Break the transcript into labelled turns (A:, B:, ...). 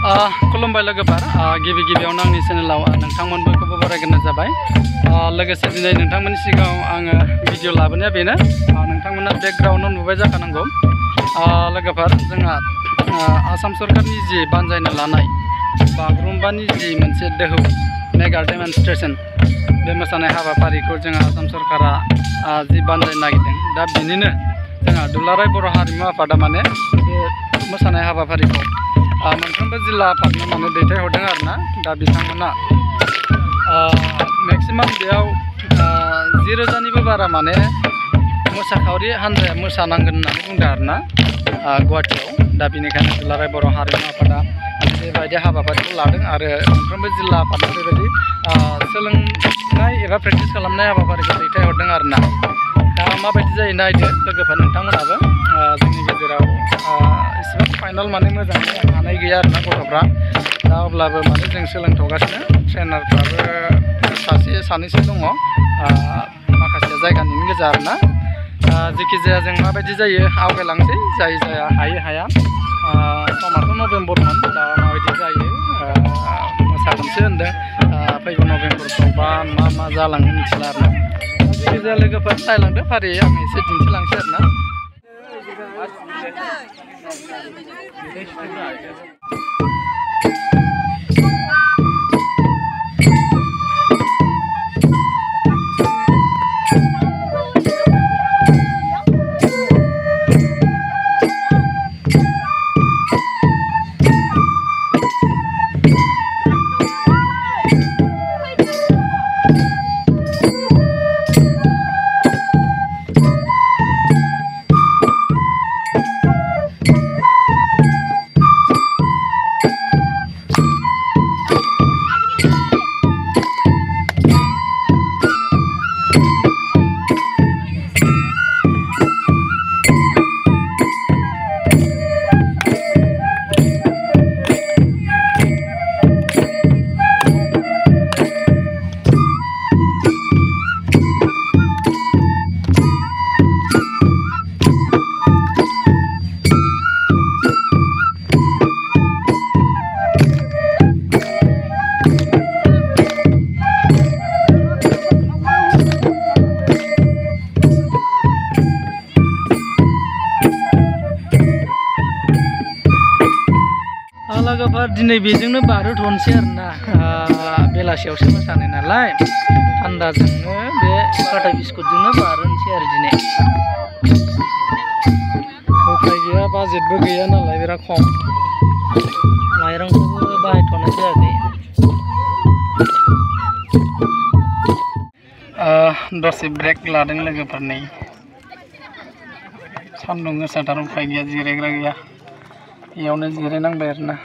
A: खुलुमबाय लोगोफोर गिबि गिबियावनो आंनि चेनेलाव नोंथांमोनखौबो बरायग्रोनाय जाबाय लोगोसे दिनै नोंथांमोननि सिगाङाव आङो भिडिअ लाबोनाया बेनो नोंथांमोना बेकग्राउन्डआव नुबाय जाखानांगौ लोगोफोर जोंहा आसाम सरकारनि जि बानजायनो लानाय बागुरुम्बानि जि मोनसे दोहौ मेगा डेमनस्ट्रेशन बे मोसानाय हाबाफारिखौ जोंहा आसाम सरकारा जि बानजायनो नागिरदों दा बिनिनो जोंहा दुलाराय बर' हारिमु आफादा माने बे मोसानाय हाबाफारिखौ मोनफ्रोमबो जिल्ला आफादनो माने दैथायहरदों आरोना दा बिथांमोना मेक्सिमाम बेयाव 10,000निबो बारा माने मोसाखावरि हान्जाया मोसानांगोन होननानै बुंदों आरोना गुवाहाटियाव दा बेनिखायनो दुलाराय बर' हारिमु आफादा बेबायदि हाबाफारिखौ लादों आरो मोनफ्रोमबो जिल्ला आफादनो बेबायदि सोलोंनाय एबा प्रेक्टिस खालामनाय हाबाफारिखौ दैथायहरदों आरोना दा माबायदि जायो नायदो लोगोफोर नोंथांमोनाबो जोंनि गेजेराव इसेबां फाइनाल माने मोजाङै हानाय गैया आरोना गथ'फ्रा दा अब्लाबो माने जों सोलोंथ'गासिनो ट्रेनारफ्राबो सासे सानैसो दङ माखासे जायगानिनो गोजा आरोना जेखि जाया जों माबायदि जायो आवगायलांसै जाय जाया हायो हाया समाथ' नभेम्बरमोन दा माबायदि जायो मोसागोनसो होनदों फैगौ नभेम्बरफ्राव बा मा जालाङो मिथिला आरोना जेखि जाया लोगोफोर नायलांदो फारियै आं एसे दिन्थिलांसै आरोना लोगोफोर दिनै बेजोंनो बारहोथ'नोसै आरोना बेलासियावसो मोसानाय नालाय थान्दाजोंनो बे काटा बिस्कुटजोंनो बारहोनोसै आरो दिनै उफाय गैया बाजेटबो गैया नालाय बिराद खम माइरंखौबो बाहायथ'नाय जायाखै दसे ब्रेक लादों लोगोफोर नै सान्दुं गोसाथार उफाय गैया जिरायग्रा गैया बेयावनो जिरायनांबाय आरोना